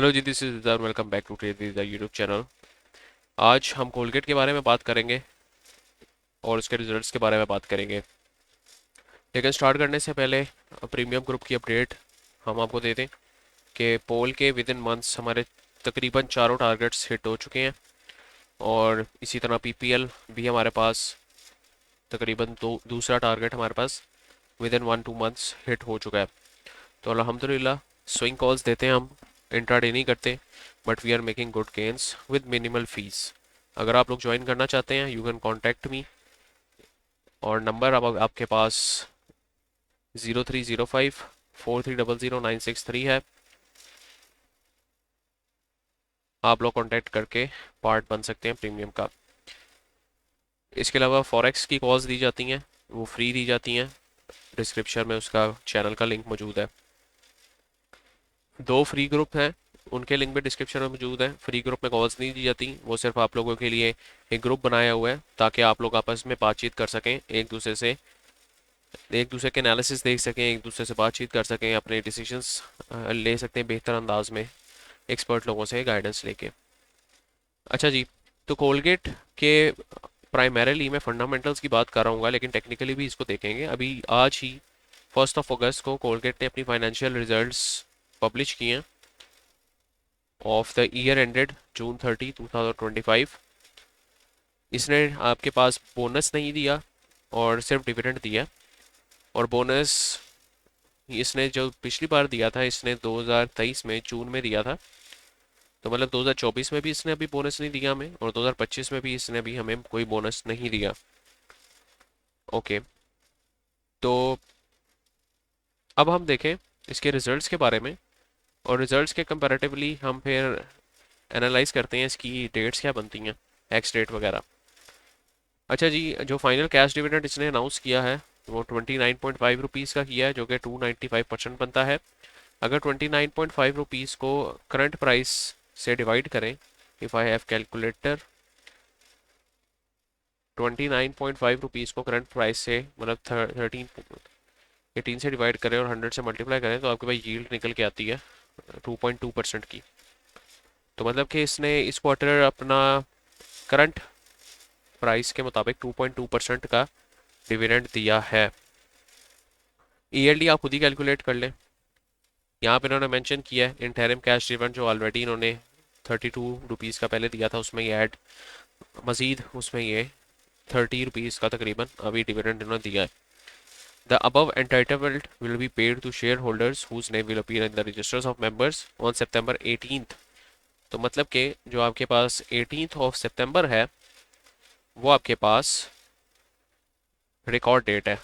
Hello जी, this is welcome back to the YouTube channel. आज हम कोलगेट के बारे में बात करेंगे और उसके रिजल्ट्स के बारे में बात करेंगे। लेकिन स्टार्ट करने से पहले प्रीमियम ग्रुप की अपडेट हम आपको दे दें कि पोल के विद इन मंथ्स हमारे तकरीबन चारों टारगेट्स हिट हो चुके हैं। और इसी तरह पीपीएल भी हमारे पास तकरीबन दूसरा टारगेट हमारे पास विद इन 1-2 मंथ्स हिट हो चुका है। तो अल्हम्दुलिल्लाह स्विंग कॉल्स देते हैं हम, इंट्राडे नहीं करते, but we are making good gains with minimal fees. अगर आप लोग ज्वाइन करना चाहते हैं यू कैन कॉन्टैक्ट मी, और नंबर अब आपके पास 0305 4300 963 है। आप लोग कॉन्टैक्ट करके पार्ट बन सकते हैं प्रीमियम का। इसके अलावा फॉरेक्स की कॉल्स दी जाती हैं, वो फ्री दी जाती हैं। डिस्क्रिप्शन में उसका चैनल का लिंक मौजूद है। दो फ्री ग्रुप हैं, उनके लिंक भी डिस्क्रिप्शन में मौजूद है। फ्री ग्रुप में कॉल्स नहीं दी जाती, वो सिर्फ आप लोगों के लिए एक ग्रुप बनाया हुआ है ताकि आप लोग आपस में बातचीत कर सकें, एक दूसरे के एनालिसिस देख सकें, एक दूसरे से बातचीत कर सकें, अपने डिसीजंस ले सकते हैं बेहतर अंदाज में एक्सपर्ट लोगों से गाइडेंस लेके। अच्छा जी, तो कोलगेट के प्राइमरीली मैं फंडामेंटल्स की बात कर रहा हूँ, लेकिन टेक्निकली भी इसको देखेंगे। अभी आज ही 1 अगस्त को कोलगेट ने अपनी फाइनेंशियल रिजल्ट्स पब्लिश किए हैं of the year ended June 30 2025। इसने आपके पास बोनस नहीं दिया और सिर्फ डिविडेंड दिया। और बोनस इसने जो पिछली बार दिया था, इसने 2023 में जून में दिया था। तो मतलब 2024 में भी इसने अभी बोनस नहीं दिया हमें, और 2025 में भी इसने अभी हमें कोई बोनस नहीं दिया। ओके, तो अब हम देखें इसके रिजल्ट्स के बारे में, और रिजल्ट्स के कंपैरेटिवली हम फिर एनालाइज करते हैं इसकी डेट्स क्या बनती हैं, एक्स डेट वगैरह। अच्छा जी, जो फाइनल कैश डिविडेंड इसने अनाउंस किया है वो 29.5 रुपीज़ का किया है, जो कि 295% बनता है। अगर 29.5 रुपीज़ को करंट प्राइस से डिवाइड करें, if I have calculator, 29.5 rupees को करंट प्राइस से मतलब 18 से डिवाइड करें और 100 से मल्टीप्लाई करें, तो आपके पास यील्ड निकल के आती है 2.2% की। तो मतलब कि इसने इस क्वार्टर अपना करंट प्राइस के मुताबिक 2.2% का डिविडेंड दिया है। ईएलडी आप खुद ही कैलकुलेट कर लें। यहाँ पे इन्होंने मेंशन किया है इंटरिम कैश डिविडेंड जो ऑलरेडी इन्होंने 32 रुपीज़ का पहले दिया था, उसमें ये ऐड मज़ीद उसमें ये 30 रुपीज़ का तकरीबन अभी डिविडेंड इन्होंने दिया है। The above entitlement will be paid to share holders whose name will appear in the registers of members on September 18th। तो मतलब कि जो आपके पास 18 सितंबर है वो आपके पास रिकॉर्ड डेट है।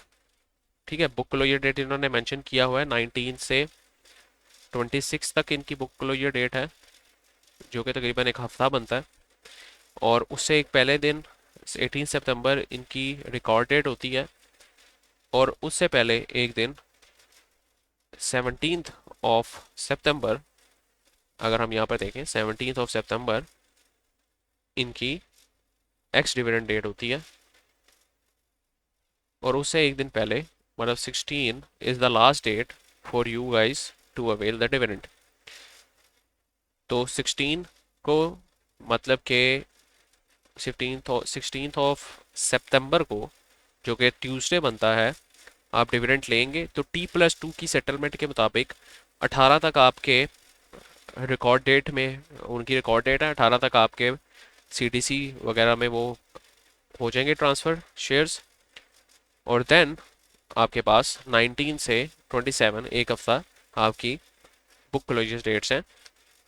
ठीक है, बुक क्लोजर डेट इन्होंने मेंशन किया हुआ है 19 से 26 तक इनकी बुक क्लोजर डेट है, जो कि तकरीबन एक हफ्ता बनता है। और उससे एक पहले दिन 18 सितंबर इनकी रिकॉर्ड डेट होती है, और उससे पहले एक दिन 17 सितंबर, अगर हम यहाँ पर देखें 17 सितंबर इनकी एक्स डिविडेंड डेट होती है। और उससे एक दिन पहले मतलब 16 is the last date for you guys to avail the dividend. तो 16 को मतलब कि 16 सितंबर को, जो कि ट्यूसडे बनता है, आप डिविडेंड लेंगे तो T+2 की सेटलमेंट के मुताबिक 18 तक आपके रिकॉर्ड डेट में, उनकी रिकॉर्ड डेट है 18 तक आपके सीटीसी वगैरह में वो हो जाएंगे ट्रांसफ़र शेयर्स। और देन आपके पास 19 से 27 एक हफ्ता आपकी बुक क्लोजर डेट्स हैं।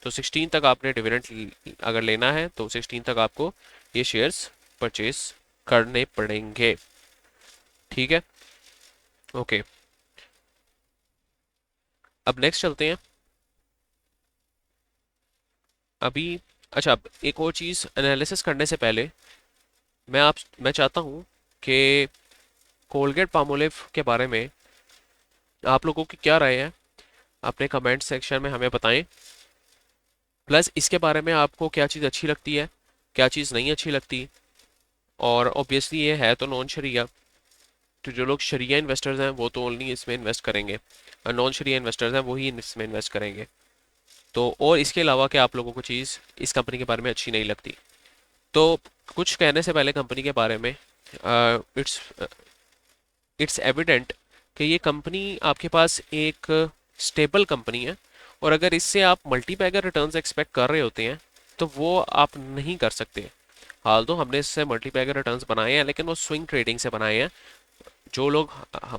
तो 16 तक आपने डिविडेंड अगर लेना है तो 16 तक आपको ये शेयर्स परचेज करने पड़ेंगे। ठीक है, ओके। अब नेक्स्ट चलते हैं अभी। अच्छा, अब एक और चीज़ एनालिसिस करने से पहले मैं चाहता हूँ कि कोलगेट पामोलिव के बारे में आप लोगों की क्या राय है, अपने कमेंट सेक्शन में हमें बताएं। प्लस इसके बारे में आपको क्या चीज़ अच्छी लगती है, क्या चीज़ नहीं अच्छी लगती। और ऑब्वियसली ये है तो नॉन शरिया, तो जो लोग शरिया इन्वेस्टर्स हैं वो तो ओनली इसमें इन्वेस्ट करेंगे, और नॉन शरिया इन्वेस्टर्स हैं वही इसमें इन्वेस्ट करेंगे। तो और इसके अलावा क्या आप लोगों को चीज़ इस कंपनी के बारे में अच्छी नहीं लगती? तो कुछ कहने से पहले कंपनी के बारे में, इट्स इट्स एविडेंट कि ये कंपनी आपके पास एक स्टेबल कंपनी है, और अगर इससे आप मल्टीबैगर रिटर्न्स एक्सपेक्ट कर रहे होते हैं तो वो आप नहीं कर सकते। हाल तो हमने इससे मल्टीबैगर रिटर्न्स बनाए हैं, लेकिन वो स्विंग ट्रेडिंग से बनाए हैं। जो लोग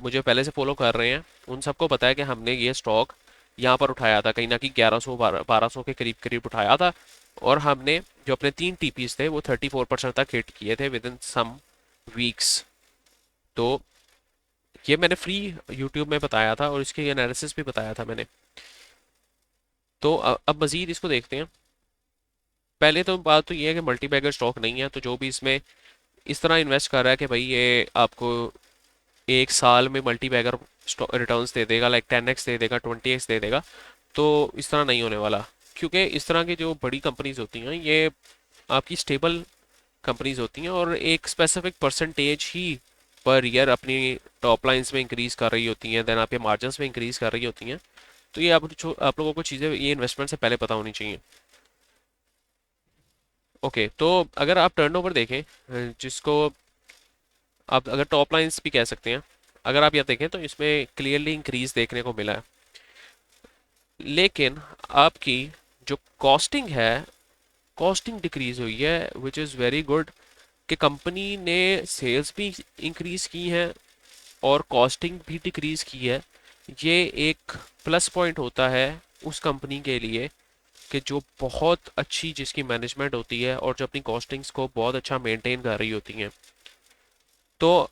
मुझे पहले से फॉलो कर रहे हैं उन सबको पता है कि हमने ये स्टॉक यहाँ पर उठाया था, कहीं ना कहीं 1100 1200 के करीब करीब उठाया था, और हमने जो अपने 3 टीपीज थे वो 34% तक हिट किए थे विद इन सम वीक्स। तो ये मैंने फ्री यूट्यूब में बताया था और इसके एनालिसिस भी बताया था मैंने। तो अब मज़ीद इसको देखते हैं। पहले तो बात तो ये है कि मल्टी बैगर स्टॉक नहीं है, तो जो भी इसमें इस तरह इन्वेस्ट कर रहा है कि भाई ये आपको एक साल में मल्टी बैगर रिटर्न्स दे देगा, लाइक 10x दे देगा, 20x दे देगा, तो इस तरह नहीं होने वाला। क्योंकि इस तरह की जो बड़ी कंपनीज होती हैं ये आपकी स्टेबल कंपनीज होती हैं और एक स्पेसिफिक परसेंटेज ही पर ईयर अपनी टॉप लाइंस में इंक्रीज कर रही होती हैं, देन आपके मार्जिन्स में इंक्रीज कर रही होती हैं। तो ये आप लोगों को चीज़ें ये इन्वेस्टमेंट से पहले पता होनी चाहिए। ओके, तो अगर आप टर्नओवर देखें, जिसको आप अगर टॉप लाइंस भी कह सकते हैं, अगर आप यह देखें तो इसमें क्लियरली इंक्रीज देखने को मिला है। लेकिन आपकी जो कॉस्टिंग है, कॉस्टिंग डिक्रीज हुई है, विच इज़ वेरी गुड कि कंपनी ने सेल्स भी इंक्रीज की हैं और कॉस्टिंग भी डिक्रीज की है। ये एक प्लस पॉइंट होता है उस कंपनी के लिए कि जो बहुत अच्छी जिसकी मैनेजमेंट होती है और जो अपनी कॉस्टिंग्स को बहुत अच्छा मेंटेन कर रही होती हैं। तो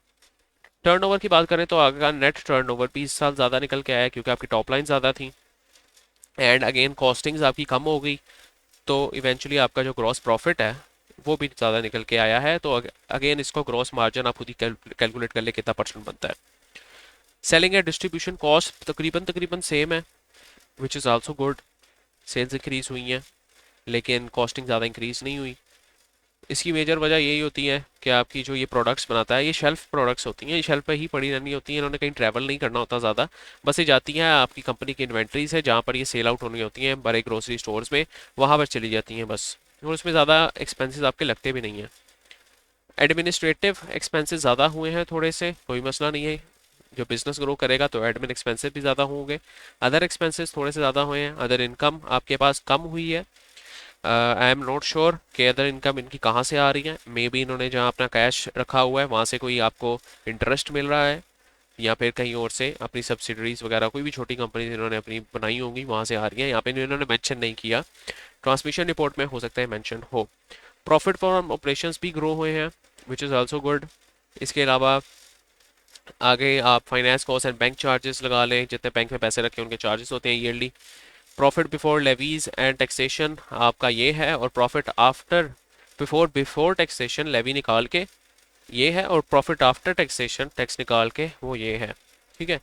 टर्नओवर की बात करें तो आपका नेट टर्नओवर भी इस साल ज़्यादा निकल के आया है क्योंकि आपकी टॉप लाइन ज़्यादा थी, एंड अगेन कॉस्टिंग्स आपकी कम हो गई, तो इवेंचुअली आपका जो ग्रॉस प्रॉफिट है वो भी ज़्यादा निकल के आया है। तो अगेन इसको ग्रॉस मार्जिन आप खुद ही कैलकुलेट कर ले कितना परसेंट बनता है। सेलिंग एंड डिस्ट्रीब्यूशन कॉस्ट तकरीबन तकरीबन सेम है, which is also good. Sales increase हुई हैं लेकिन कॉस्टिंग ज़्यादा इंक्रीज नहीं हुई। इसकी मेजर वजह यही होती है कि आपकी जो ये प्रोडक्ट्स बनाता है ये शेल्फ प्रोडक्ट्स होती हैं, ये शेल्फ पे ही पड़ी रहनी होती हैं, इन्होंने कहीं ट्रैवल नहीं करना होता ज़्यादा। बस ये जाती हैं आपकी कंपनी की इन्वेंट्रीज है जहाँ पर ये सेल आउट होनी होती हैं बड़े ग्रोसरी स्टोर्स में, वहाँ पर चली जाती हैं बस, और उसमें ज़्यादा एक्सपेंसेस आपके लगते भी नहीं हैं। एडमिनिस्ट्रेटिव एक्सपेंसेस ज़्यादा हुए हैं थोड़े से, कोई मसला नहीं है, जो बिजनेस ग्रो करेगा तो एडमिन एक्सपेंसेस भी ज़्यादा होंगे। अदर एक्सपेंसेस थोड़े से ज़्यादा हुए हैं, अदर इनकम आपके पास कम हुई है। आई एम नॉट श्योर कि अदर इनकम इनकी कहाँ से आ रही है, मे बी इन्होंने जहाँ अपना कैश रखा हुआ है वहाँ से कोई आपको इंटरेस्ट मिल रहा है, या फिर कहीं और से अपनी सब्सिडरीज वगैरह कोई भी छोटी कंपनी इन्होंने अपनी बनाई होंगी वहाँ से आ रही है, यहाँ पे इन्होंने मेंशन नहीं किया। ट्रांसमिशन रिपोर्ट में हो सकता है मेंशन हो। प्रॉफिट फ्रॉम ऑपरेशंस भी ग्रो हुए हैं, विच इज़ आल्सो गुड। इसके अलावा आगे आप finance cost and bank charges लगा लें, जितने बैंक में पैसे रखे उनके चार्जेस होते हैं yearly. Profit before levies and taxation आपका ये है, और profit after before taxation levy निकाल के ये है, और प्रॉफिट आफ्टर टैक्सेशन टैक्स निकाल के वो ये है। ठीक है,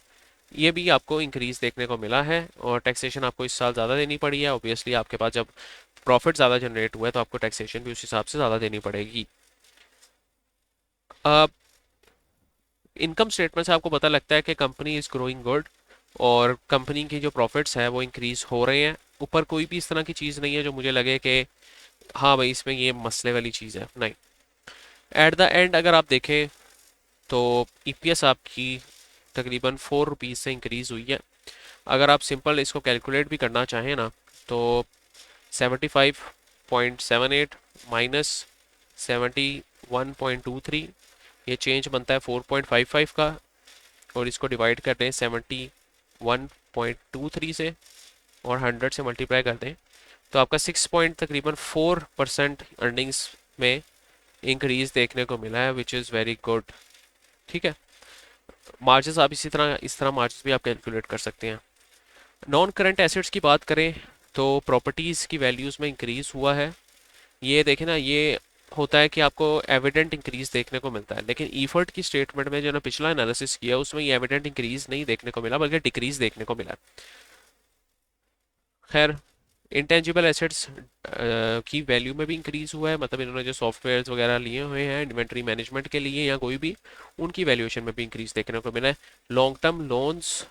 ये भी आपको इंक्रीज देखने को मिला है, और टैक्सेशन आपको इस साल ज़्यादा देनी पड़ी है। ऑब्वियसली आपके पास जब प्रॉफिट ज़्यादा जनरेट हुआ है तो आपको टैक्सेशन भी उस हिसाब से ज़्यादा देनी पड़ेगी। अब इनकम स्टेटमेंट से आपको पता लगता है कि कंपनी इज़ ग्रोइंग गुड, और कंपनी की जो प्रॉफिट्स हैं वो इंक्रीज हो रहे हैं। ऊपर कोई भी इस तरह की चीज़ नहीं है जो मुझे लगे कि हाँ भाई इसमें ये मसले वाली चीज़ है, नहीं। एट द एंड अगर आप देखें तो ईपीएस आपकी तकरीबन ₹4 से इंक्रीज़ हुई है। अगर आप सिंपल इसको कैलकुलेट भी करना चाहें ना तो 75.78 माइनस 71.23, ये चेंज बनता है 4.55 का, और इसको डिवाइड कर दें 71.23 से और 100 से मल्टीप्लाई कर दें तो आपका 6 पॉइंट तकरीबन 4% अर्निंग्स में इंक्रीज देखने को मिला है, विच इज़ वेरी गुड। ठीक है, मार्जिन आप इस तरह मार्जिन भी आप कैलकुलेट कर सकते हैं। नॉन करंट एसेट्स की बात करें तो प्रॉपर्टीज़ की वैल्यूज़ में इंक्रीज़ हुआ है। ये देखें ना, ये होता है कि आपको एविडेंट इंक्रीज देखने को मिलता है, लेकिन ईफर्ट की स्टेटमेंट में जो ना पिछला एनालिसिस किया उसमें ये एविडेंट इंक्रीज नहीं देखने को मिला बल्कि डिक्रीज देखने को मिला। खैर, इंटेंजिबल एसेट्स की वैल्यू में भी इंक्रीज हुआ है, मतलब इन्होंने जो सॉफ्टवेयर वगैरह लिए हुए हैं इन्वेंट्री मैनेजमेंट के लिए या कोई भी, उनकी वैल्यूएशन में भी इंक्रीज देखने को मिला है। लॉन्ग टर्म लोन्स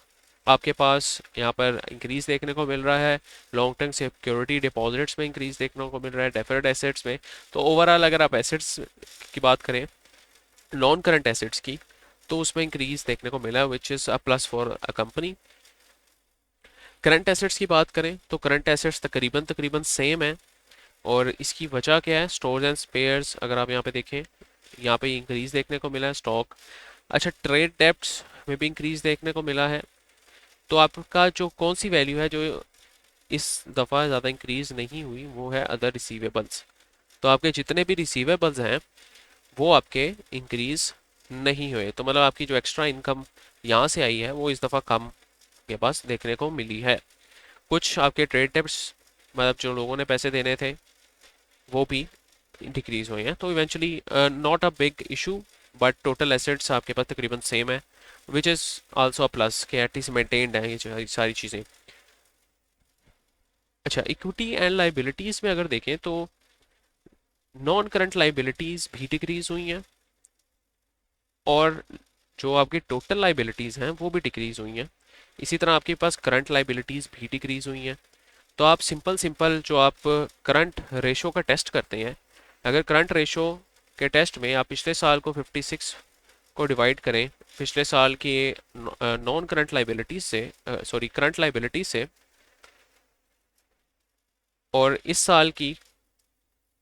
आपके पास यहाँ पर इंक्रीज देखने को मिल रहा है, लॉन्ग टर्म सिक्योरिटी डिपॉजिट्स में इंक्रीज देखने को मिल रहा है, डेफर्ड एसेट्स में। तो ओवरऑल अगर आप एसेट्स की बात करें, नॉन करंट एसेट्स की, तो उसमें इंक्रीज देखने को मिला, which is a plus for a company. Current assets की बात करें तो करंट एसेट्स तकरीबन तकरीबन सेम है, और इसकी वजह क्या है, स्टोर्स एंड स्पेयर्स अगर आप यहाँ पे देखें, यहाँ पे इंक्रीज देखने को मिला है स्टॉक। अच्छा, ट्रेड डेब्ट्स में भी इंक्रीज देखने को मिला है। तो आपका जो कौन सी वैल्यू है जो इस दफ़ा ज़्यादा इंक्रीज नहीं हुई, वो है अदर रिसीवेबल्स। तो आपके जितने भी रिसीवेबल्स हैं वो आपके इंक्रीज नहीं हुए, तो मतलब आपकी जो एक्स्ट्रा इनकम यहाँ से आई है वो इस दफ़ा कम के पास देखने को मिली है। कुछ आपके ट्रेड डेब्ट्स, मतलब जो लोगों ने पैसे देने थे, वो भी डिक्रीज हुए हैं। तो eventually not a big issue, but total assets आपके पास तकरीबन सेम है, which is also a plus कि एटलीस्ट मेंटेन्ड है ये सारी चीज़ें। अच्छा, इक्विटी एंड लाइबिलिटीज़ में अगर देखें तो नॉन करंट लाइबिलिटीज़ भी डिक्रीज हुई हैं, और जो आपकी टोटल लाइबिलिटीज़ हैं वो भी डिक्रीज हुई हैं। इसी तरह आपके पास करंट लाइबिलिटीज़ भी डिक्रीज हुई हैं। तो आप सिंपल सिंपल जो आप करंट रेशो का टेस्ट करते हैं, अगर करंट रेशो के टेस्ट में आप पिछले साल को 56 को डिवाइड करें पिछले साल के नॉन करंट लाइबिलिटीज से, सॉरी करंट लाइबिलिटीज से, और इस साल की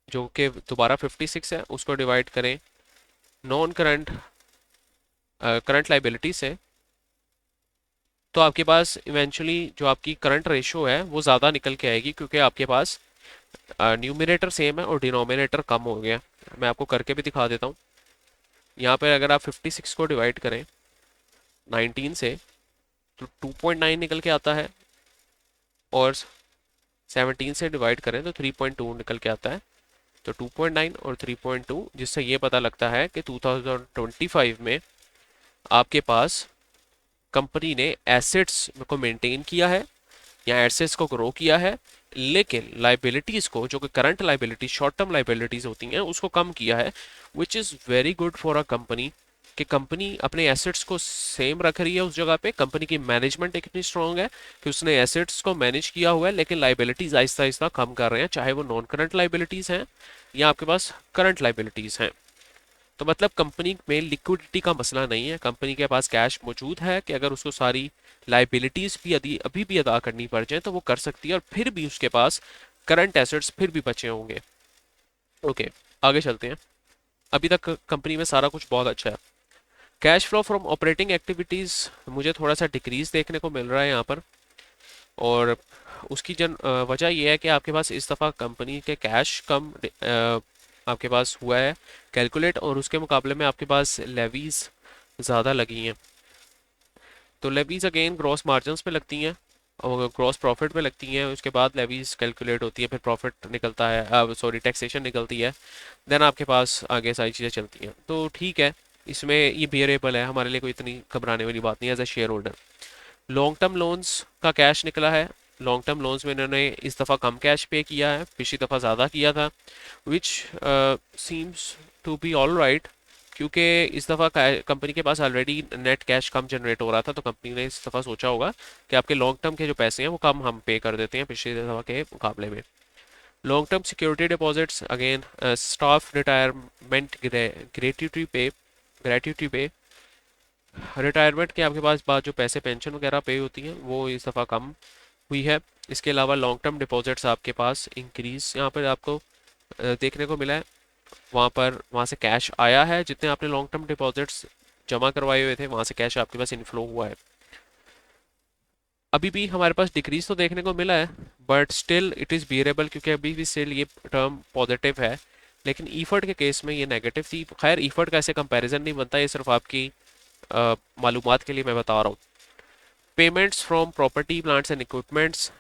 जो कि दोबारा 56 है उसको डिवाइड करें नॉन करंट करंट लाइबिलिटी से, तो आपके पास इवेंचुअली जो आपकी करंट रेशो है वो ज़्यादा निकल के आएगी, क्योंकि आपके पास न्यूमिनेटर सेम है और डिनोमिनेटर कम हो गया। मैं आपको करके भी दिखा देता हूँ। यहाँ पर अगर आप 56 को डिवाइड करें 19 से, तो 2.9 निकल के आता है, और 17 से डिवाइड करें तो 3.2 निकल के आता है। तो 2.9 और 3.2, जिससे ये पता लगता है कि 2025 में आपके पास कंपनी ने एसेट्स को मेंटेन किया है या एसेट्स को ग्रो किया है, लेकिन लाइबिलिटीज़ को, जो कि current liabilities short term liabilities होती हैं, उसको कम किया है, which is very good for a company. कि कंपनी अपने एसेट्स को सेम रख रही है उस जगह पे, कंपनी की मैनेजमेंट इतनी स्ट्रांग है कि उसने एसेट्स को मैनेज किया हुआ है, लेकिन लाइबिलिटीज़ आहिस्ता आहिस्ता कम कर रहे हैं, चाहे वो नॉन करंट लाइबिलिटीज़ हैं या आपके पास करंट लाइबिलिटीज़ हैं। तो मतलब कंपनी में लिक्विडिटी का मसला नहीं है, कंपनी के पास कैश मौजूद है कि अगर उसको सारी लाइबिलिटीज़ भी यदि अभी भी अदा करनी पड़ जाए तो वो कर सकती है, और फिर भी उसके पास करंट एसेट्स फिर भी बचे होंगे। ओके, आगे चलते हैं। अभी तक कंपनी में सारा कुछ बहुत अच्छा है। Cash flow from operating activities मुझे थोड़ा सा डिक्रीज देखने को मिल रहा है यहाँ पर, और उसकी वजह यह है कि आपके पास इस दफ़ा कंपनी के कैश कम आपके पास हुआ है कैलकुलेट, और उसके मुकाबले में आपके पास लेवीज ज़्यादा लगी हैं। तो लेवीज अगेन ग्रॉस मार्जिन्स पे लगती हैं और ग्रॉस प्रॉफिट पे लगती हैं, उसके बाद लेवीज कैलकुलेट होती है, फिर प्रॉफिट निकलता है, सॉरी टैक्सेशन निकलती है, देन आपके पास आगे सारी चीज़ें चलती हैं। तो ठीक है, इसमें ये बियरेबल है, हमारे लिए कोई इतनी घबराने वाली बात नहीं है as a share holder. Long term loans का कैश निकला है, लॉन्ग टर्म लोन्स में इन्होंने इस दफ़ा कम कैश पे किया है, पिछली दफ़ा ज़्यादा किया था, which seems to be all right, क्योंकि इस दफ़ा कंपनी के पास ऑलरेडी नेट कैश कम जनरेट हो रहा था, तो कंपनी ने इस दफ़ा सोचा होगा कि आपके लॉन्ग टर्म के जो पैसे हैं वो कम हम पे कर देते हैं पिछली दफ़ा के मुकाबले में। Long term security deposits again, staff retirement gratuity पे, रिटायरमेंट के आपके पास बाद जो पैसे पेंशन वगैरह पे होती हैं वो इस दफ़ा कम हुई है। इसके अलावा लॉन्ग टर्म डिपॉजिट्स आपके पास इंक्रीज यहाँ पर आपको देखने को मिला है, वहाँ से कैश आया है, जितने आपने लॉन्ग टर्म डिपॉजिट्स जमा करवाए हुए थे वहाँ से कैश आपके पास इनफ्लो हुआ है। अभी भी हमारे पास डिक्रीज तो देखने को मिला है, but still it is bearable, क्योंकि अभी भी स्टिल ये टर्म पॉजिटिव है, लेकिन ईफर्ट के केस में ये नेगेटिव थी। खैर, ईफर्ट का ऐसे कंपैरिजन नहीं बनता, ये सिर्फ आपकी मालूमात के लिए मैं बता रहा हूँ। Payments from property plants and equipments,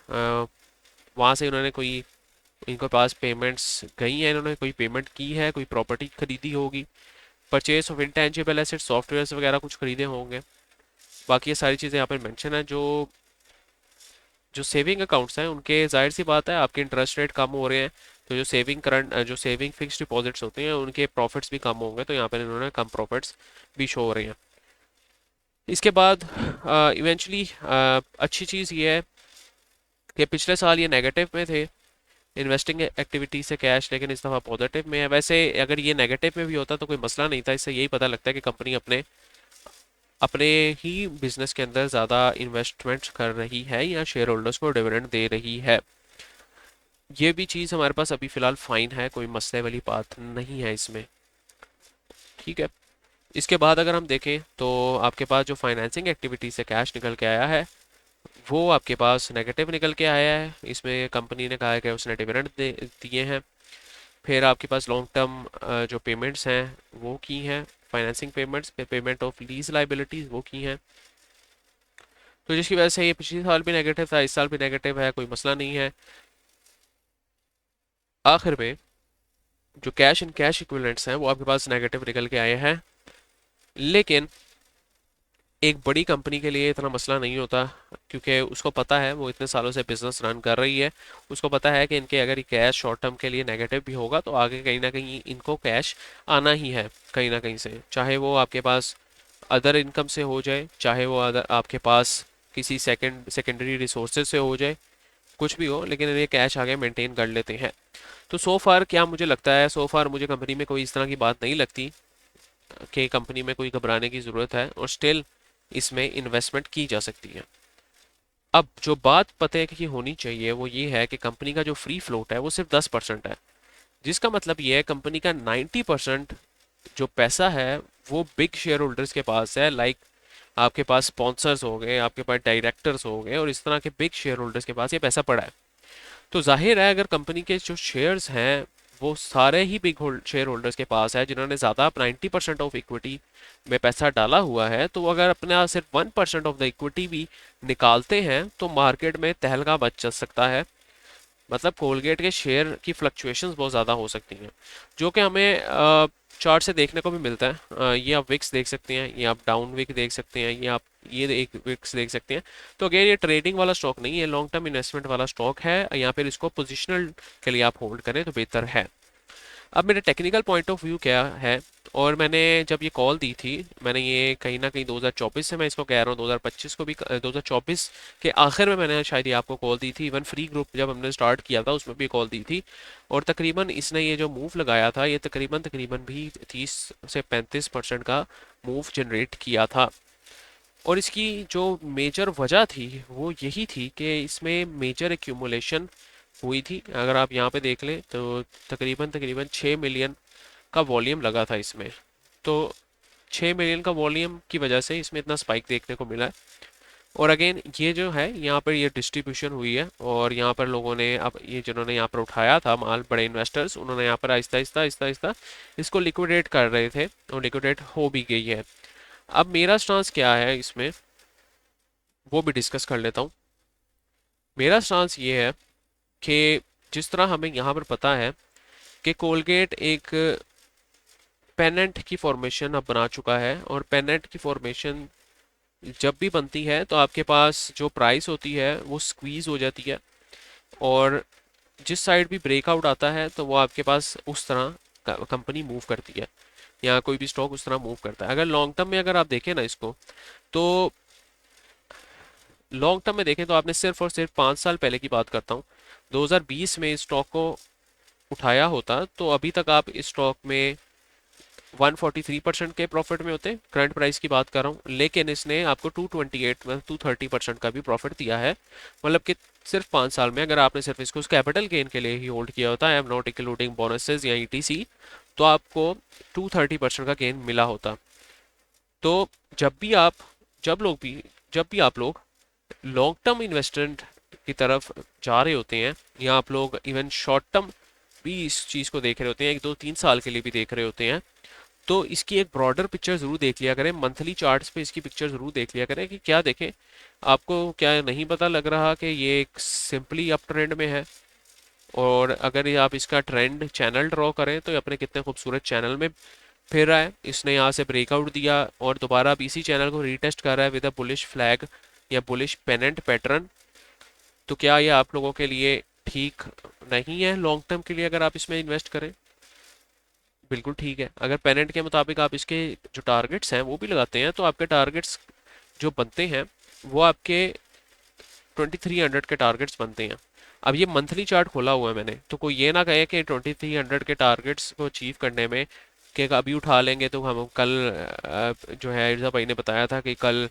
वहाँ से उन्होंने कोई, इनके पास पेमेंट्स गई हैं, इन्होंने कोई पेमेंट की है, कोई प्रॉपर्टी खरीदी होगी, purchase of intangible asset software वगैरह कुछ खरीदे होंगे। बाकी ये सारी चीज़ें यहाँ पर मेंशन है। जो जो सेविंग अकाउंट्स हैं उनके जाहिर सी बात है आपके इंटरेस्ट रेट कम हो रहे हैं, तो जो सेविंग फिक्स डिपॉजिट्स होते हैं उनके प्रॉफिट्स भी कम होंगे, तो यहाँ पर इन्होंने कम प्रॉफिट्स भी शो हो रहे हैं। इसके बाद इवेंचुअली अच्छी चीज़ ये है कि पिछले साल ये नेगेटिव में थे इन्वेस्टिंग एक्टिविटी से कैश, लेकिन इस दफ़ा पॉजिटिव में है। वैसे अगर ये नेगेटिव में भी होता तो कोई मसला नहीं था, इससे यही पता लगता है कि कंपनी अपने अपने ही बिजनेस के अंदर ज़्यादा इन्वेस्टमेंट कर रही है या शेयर होल्डर्स को डिविडेंड दे रही है। ये भी चीज़ हमारे पास अभी फ़िलहाल फ़ाइन है, कोई मसले वाली बात नहीं है इसमें। ठीक है। इसके बाद अगर हम देखें तो आपके पास जो फाइनेंसिंग एक्टिविटी से कैश निकल के आया है वो आपके पास नेगेटिव निकल के आया है। इसमें कंपनी ने कहा है कि उसने डिविडेंड दिए हैं। फिर आपके पास लॉन्ग टर्म जो पेमेंट्स हैं वो की हैं, financing payments, payment of lease liabilities वो की हैं। तो जिसकी वजह से ये पिछले साल भी नेगेटिव था, इस साल भी नेगेटिव है, कोई मसला नहीं है। आखिर में जो कैश एंड कैश इक्विवेलेंट्स हैं वो आपके पास नेगेटिव निकल के आए हैं, लेकिन एक बड़ी कंपनी के लिए इतना मसला नहीं होता, क्योंकि उसको पता है, वो इतने सालों से बिजनेस रन कर रही है, उसको पता है कि इनके अगर कैश शॉर्ट टर्म के लिए नेगेटिव भी होगा तो आगे कहीं ना कहीं इनको कैश आना ही है कहीं ना कहीं से, चाहे वो आपके पास अदर इनकम से हो जाए, चाहे वो अदर आपके पास किसी सेकेंडरी रिसोर्सेज से हो जाए, कुछ भी हो, लेकिन ये कैश आगे मेंटेन कर लेते हैं। तो सो फार क्या मुझे लगता है, सो फार मुझे कंपनी में कोई इस तरह की बात नहीं लगती कि कंपनी में कोई घबराने की ज़रूरत है, और स्टिल इसमें इन्वेस्टमेंट की जा सकती है। अब जो बात पते की होनी चाहिए वो ये है कि कंपनी का जो फ्री फ्लोट है वो सिर्फ 10% है, जिसका मतलब ये है कंपनी का 90% जो पैसा है वो बिग शेयर होल्डर्स के पास है। लाइक आपके पास स्पॉन्सर्स हो गए, आपके पास डायरेक्टर्स हो गए, और इस तरह के बिग शेयर होल्डर्स के पास ये पैसा पड़ा है। तो जाहिर है अगर कंपनी के जो शेयर्स हैं वो सारे ही बिग शेयर होल्डर्स के पास है, जिन्होंने ज़्यादा 90% ऑफ इक्विटी में पैसा डाला हुआ है, तो अगर अपना सिर्फ 1% ऑफ द इक्विटी भी निकालते हैं तो मार्केट में तहलका बच सकता है। मतलब कोलगेट के शेयर की फ्लक्चुएशंस बहुत ज़्यादा हो सकती हैं, जो कि हमें चार्ट से देखने को भी मिलता है। ये आप विक्स देख सकते हैं, ये आप डाउन विक देख सकते हैं, ये आप ये एक विक्स देख सकते हैं। तो अगेन ये ट्रेडिंग वाला स्टॉक नहीं है, लॉन्ग टर्म इन्वेस्टमेंट वाला स्टॉक है, या फिर इसको पोजिशनल के लिए आप होल्ड करें तो बेहतर है। अब मेरे टेक्निकल पॉइंट ऑफ व्यू क्या है, और मैंने जब ये कॉल दी थी, मैंने ये कहीं ना कहीं 2024 से मैं इसको कह रहा हूँ, 2025 को भी, 2024 के आखिर में मैंने शायद ये आपको कॉल दी थी। इवन फ्री ग्रुप जब हमने स्टार्ट किया था उसमें भी कॉल दी थी, और तकरीबन इसने ये जो मूव लगाया था ये तकरीबन तकरीबन भी 30 से 35% का मूव जनरेट किया था। और इसकी जो मेजर वजह थी वो यही थी कि इसमें मेजर एक्यूमुलेशन हुई थी। अगर आप यहाँ पे देख लें तो तकरीबन तकरीबन 6 मिलियन का वॉल्यूम लगा था इसमें। तो 6 मिलियन का वॉल्यूम की वजह से इसमें इतना स्पाइक देखने को मिला है। और अगेन ये जो है यहाँ पर ये डिस्ट्रीब्यूशन हुई है, और यहाँ पर लोगों ने, अब ये जिन्होंने यहाँ पर उठाया था माल, बड़े इन्वेस्टर्स, उन्होंने यहाँ पर आहिस्ता आहिस्ता आहिस्ता आहिस्ता इसको लिक्विडेट कर रहे थे, और लिक्विडेट हो भी गई है। अब मेरा स्टांस क्या है इसमें वो भी डिस्कस कर लेता हूँ। मेरा स्टांस ये है कि जिस तरह हमें यहाँ पर पता है कि कोलगेट एक पेनेंट की फॉर्मेशन अब बना चुका है, और पेनेंट की फॉर्मेशन जब भी बनती है तो आपके पास जो प्राइस होती है वो स्क्वीज हो जाती है, और जिस साइड भी ब्रेकआउट आता है तो वो आपके पास उस तरह कंपनी मूव करती है, या कोई भी स्टॉक उस तरह मूव करता है। अगर लॉन्ग टर्म में अगर आप देखें ना इसको, तो लॉन्ग टर्म में देखें तो आपने सिर्फ और सिर्फ 5 साल पहले की बात करता हूँ, 2020 में इस स्टॉक को उठाया होता तो अभी तक आप इस स्टॉक में 143% के प्रॉफिट में होते, करंट प्राइस की बात कर रहा हूँ, लेकिन इसने आपको 228 मतलब 230% का भी प्रॉफिट दिया है। मतलब कि सिर्फ 5 साल में अगर आपने सिर्फ इसको कैपिटल गेन के लिए ही होल्ड किया होता, I am not including bonuses या ईटीसी, तो आपको 230% का गेन मिला होता। तो जब भी आप जब लोग भी जब भी आप लोग लॉन्ग टर्म इन्वेस्टमेंट की तरफ जा रहे होते हैं, या आप लोग इवन शॉर्ट टर्म भी इस चीज़ को देख रहे होते हैं, 1 2 3 साल के लिए भी देख रहे होते हैं, तो इसकी एक ब्रॉडर पिक्चर ज़रूर देख लिया करें, मंथली चार्ट्स पे इसकी पिक्चर ज़रूर देख लिया करें कि क्या देखें। आपको क्या नहीं पता लग रहा कि ये एक सिंपली अप ट्रेंड में है, और अगर ये आप इसका ट्रेंड चैनल ड्रॉ करें तो ये अपने कितने खूबसूरत चैनल में फिर रहा है। इसने यहाँ से ब्रेकआउट दिया और दोबारा अब इसी चैनल को रीटेस्ट कर रहा है विद अ बुलिश फ्लैग या बुलिश पेनेंट पैटर्न। तो क्या ये आप लोगों के लिए ठीक नहीं है लॉन्ग टर्म के लिए अगर आप इसमें इन्वेस्ट करें? बिल्कुल ठीक है। अगर पेनेंट के मुताबिक आप इसके जो टारगेट्स हैं वो भी लगाते हैं तो आपके टारगेट्स जो बनते हैं वो आपके 2300 के टारगेट्स बनते हैं। अब ये मंथली चार्ट खोला हुआ है मैंने, तो कोई ये ना कहे कि 2300 के टारगेट्स को अचीव करने में कि अभी उठा लेंगे तो हम कल जो है इर्जा भाई ने बताया था कि कल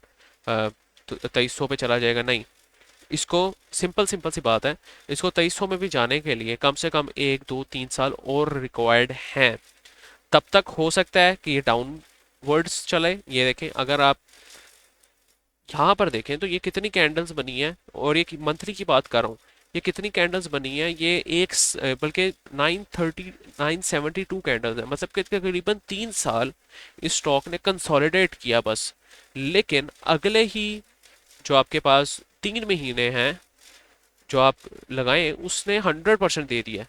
2300 पे चला जाएगा, नहीं। इसको सिंपल सिंपल सी बात है, इसको 2300 में भी जाने के लिए कम से कम 1 2 3 साल और रिक्वायर्ड हैं। तब तक हो सकता है कि ये डाउनवर्ड्स चले। ये देखें, अगर आप यहाँ पर देखें तो ये कितनी कैंडल्स बनी है, और ये मंथली की बात कर रहा हूँ, ये कितनी कैंडल्स बनी है, ये बल्कि 972 कैंडल्स है, मतलब कि तकरीबन 3 साल इस स्टॉक ने कंसोलिडेट किया बस। लेकिन अगले ही जो आपके पास 3 महीने हैं जो आप लगाएं, उसने 100% दे दिया।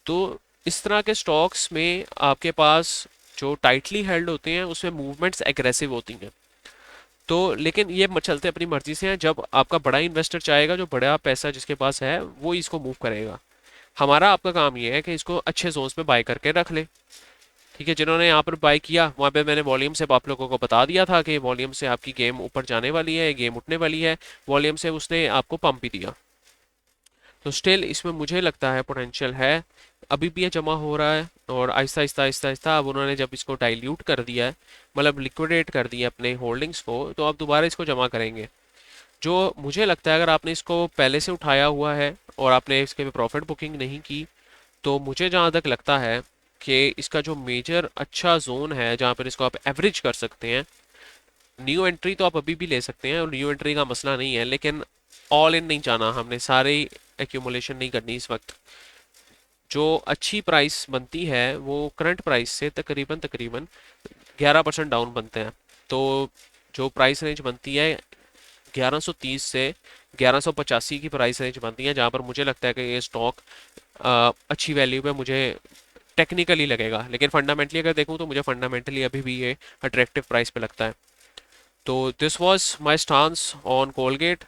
तो इस तरह के स्टॉक्स में आपके पास जो टाइटली हेल्ड होते हैं उसमें मूवमेंट्स एग्रेसिव होती हैं। तो लेकिन ये चलते अपनी मर्जी से हैं। जब आपका बड़ा इन्वेस्टर चाहेगा, जो बड़ा पैसा जिसके पास है, वो इसको मूव करेगा। हमारा आपका काम ये है कि इसको अच्छे जोन्स में बाय करके रख ले। ठीक है, जिन्होंने यहाँ पर बाय किया वहाँ पे मैंने वॉल्यूम से आप लोगों को बता दिया था कि वॉल्यूम से आपकी गेम ऊपर जाने वाली है, गेम उठने वाली है। वॉल्यूम से उसने आपको पंप भी दिया। तो स्टिल इसमें मुझे लगता है पोटेंशियल है, अभी भी ये जमा हो रहा है। और आहिस्ता आहिस्ता आहिस्ता आहिस्ता अब उन्होंने जब इसको डाइल्यूट कर दिया है, मतलब लिक्विडेट कर दिया अपने होल्डिंग्स को, तो अब दोबारा इसको जमा करेंगे। जो मुझे लगता है, अगर आपने इसको पहले से उठाया हुआ है और आपने इसके प्रॉफिट बुकिंग नहीं की, तो मुझे जहाँ तक लगता है कि इसका जो मेजर अच्छा जोन है जहाँ पर इसको आप एवरेज कर सकते हैं, न्यू एंट्री तो आप अभी भी ले सकते हैं और न्यू एंट्री का मसला नहीं है, लेकिन ऑल इन नहीं जाना हमने, सारे एक्यूमुलेशन नहीं करनी इस वक्त। जो अच्छी प्राइस बनती है वो करंट प्राइस से तकरीबन तकरीबन 11% डाउन बनते हैं। तो जो प्राइस रेंज बनती है 1130 से 1185 की प्राइस रेंज बनती है, जहाँ पर मुझे लगता है कि ये स्टॉक अच्छी वैल्यू पे मुझे टेक्निकली लगेगा। लेकिन फंडामेंटली अगर देखूँ तो मुझे फंडामेंटली अभी भी ये अट्रैक्टिव प्राइस पे लगता है। तो this was my stance on Colgate.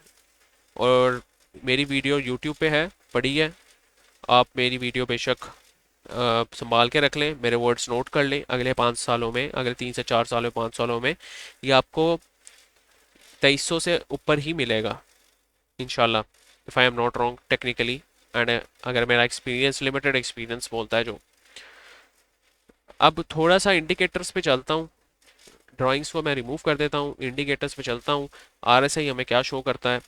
और मेरी वीडियो यूट्यूब पे है, पड़ी है। आप मेरी वीडियो बेशक संभाल के रख लें, मेरे वर्ड्स नोट कर लें। अगले 5 सालों में, अगले 3 से 4 सालों 5 सालों में ये आपको 2300 से ऊपर ही मिलेगा इंशाल्लाह, if I am not wrong technically. And अगर मेरा एक्सपीरियंस, लिमिटेड एक्सपीरियंस बोलता है जो। अब थोड़ा सा इंडिकेटर्स पे चलता हूँ, ड्राइंग्स को मैं रिमूव कर देता हूँ, इंडिकेटर्स पे चलता हूँ। आरएसआई हमें क्या शो करता है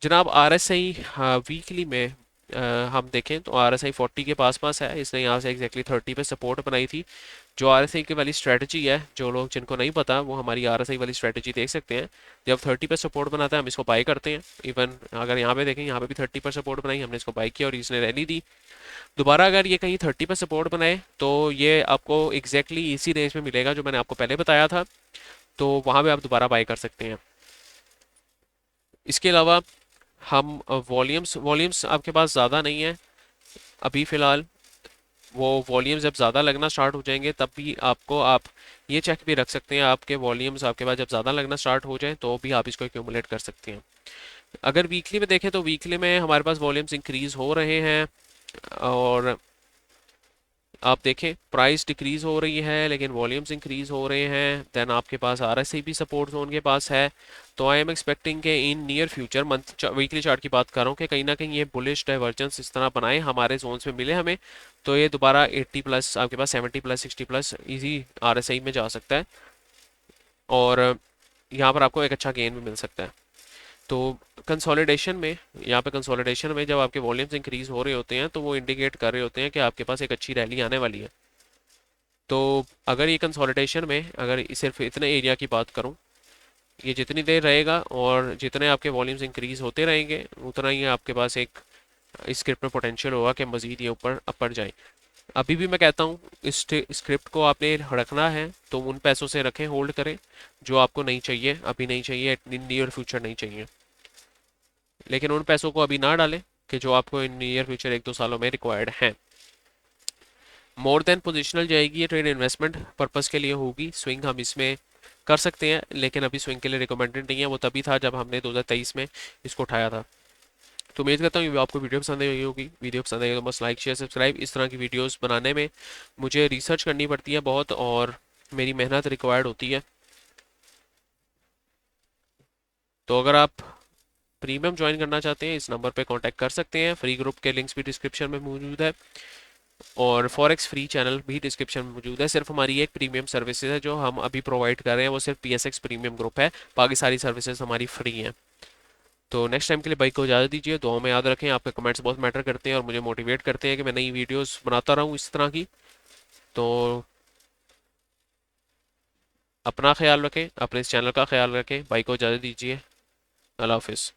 जनाब? आरएसआई वीकली में हम देखें तो आरएसआई 40 के पास पास है। इसने यहाँ से एग्जैक्टली 30 पे सपोर्ट बनाई थी। जो आरएसआई की वाली स्ट्रेटजी है, जो लोग जिनको नहीं पता वो हमारी आरएसआई वाली स्ट्रेटजी देख सकते हैं। जब 30 पे सपोर्ट बनाता है हम इसको बाई करते हैं। इवन अगर यहाँ पे देखें, यहाँ पे भी 30 पर सपोर्ट बनाई, हमने इसको बाई किया और इसने रैली दी। दोबारा अगर ये कहीं 30 पे सपोर्ट बनाए तो ये आपको एग्जैक्टली इसी रेंज में मिलेगा जो मैंने आपको पहले बताया था। तो वहाँ पे आप दोबारा बाई कर सकते हैं। इसके अलावा हम वॉल्यूम्स वॉल्यूम्स आपके पास ज़्यादा नहीं है अभी फ़िलहाल। वो वॉल्यूम्स जब ज़्यादा लगना स्टार्ट हो जाएंगे तब भी आपको, आप ये चेक भी रख सकते हैं, आपके वॉल्यूम्स आपके पास जब ज़्यादा लगना स्टार्ट हो जाए तो भी आप इसको एक्यूमुलेट कर सकते हैं। अगर वीकली में देखें तो वीकली में हमारे पास वॉल्यूम्स इंक्रीज हो रहे हैं। और आप देखें प्राइस डिक्रीज हो रही है लेकिन वॉल्यूम्स इंक्रीज हो रहे हैं। देन आपके पास आरएसआई भी सपोर्ट जोन के पास है। तो आई एम एक्सपेक्टिंग के in near future, month weekly chart की बात कर रहा हूँ, कि कहीं ना कहीं ये बुलिश डाइवर्जेंस इस तरह बनाए, हमारे जोन्स में मिले हमें, तो ये दोबारा 80 प्लस, आपके पास 70 प्लस 60 प्लस इजी आरएसआई में जा सकता है। और यहाँ पर आपको एक अच्छा गेन भी मिल सकता है। तो कंसोलिडेशन में, यहाँ पे कंसोलिडेशन में जब आपके वॉल्यूम्स इंक्रीज हो रहे होते हैं तो वो इंडिकेट कर रहे होते हैं कि आपके पास एक अच्छी रैली आने वाली है। तो अगर ये कंसोलिडेशन में, अगर सिर्फ इतने एरिया की बात करूँ, ये जितनी देर रहेगा और जितने आपके वॉल्यूम्स इंक्रीज होते रहेंगे उतना ही आपके पास एक इस स्क्रिप्ट में पोटेंशियल होगा कि मज़ीद ये ऊपर अपर जाए। अभी भी मैं कहता हूँ इस स्क्रिप्ट को आपने रखना है तो उन पैसों से रखें, होल्ड करें जो आपको नहीं चाहिए, अभी नहीं चाहिए, नियर फ्यूचर नहीं चाहिए। लेकिन उन पैसों को अभी ना डालें कि जो आपको इन नियर फ्यूचर 1 2 सालों में रिक्वायर्ड हैं। मोर देन पोजिशनल जाएगी ये ट्रेड, इन्वेस्टमेंट पर्पज़ के लिए होगी। स्विंग हम इसमें कर सकते हैं लेकिन अभी स्विंग के लिए रिकमेंडेड नहीं है। वो तभी था जब हमने 2023 में इसको उठाया था। तो उम्मीद करता हूँ आपको वीडियो पसंद आई होगी। वीडियो पसंद आई तो बस लाइक शेयर सब्सक्राइब। इस तरह की वीडियोस बनाने में मुझे रिसर्च करनी पड़ती है बहुत और मेरी मेहनत रिक्वायर्ड होती है। तो अगर आप प्रीमियम ज्वाइन करना चाहते हैं इस नंबर पे कांटेक्ट कर सकते हैं। फ्री ग्रुप के लिंक्स भी डिस्क्रिप्शन में मौजूद है और फॉरेक्स फ्री चैनल भी डिस्क्रिप्शन में मौजूद है। सिर्फ हमारी एक प्रीमियम सर्विसेज है जो हम अभी प्रोवाइड कर रहे हैं, वो सिर्फ PSX प्रीमियम ग्रुप है, बाकी सारी सर्विसेज हमारी फ्री हैं। तो नेक्स्ट टाइम के लिए भाई को इजाज़त दीजिए। दुआ में याद रखें, आपके कमेंट्स बहुत मैटर करते हैं और मुझे मोटिवेट करते हैं कि मैं नई वीडियोस बनाता रहूँ इस तरह की। तो अपना ख्याल रखें, अपने इस चैनल का ख्याल रखें। भाई को इजाज़त दीजिए। अल्लाह हाफिज़।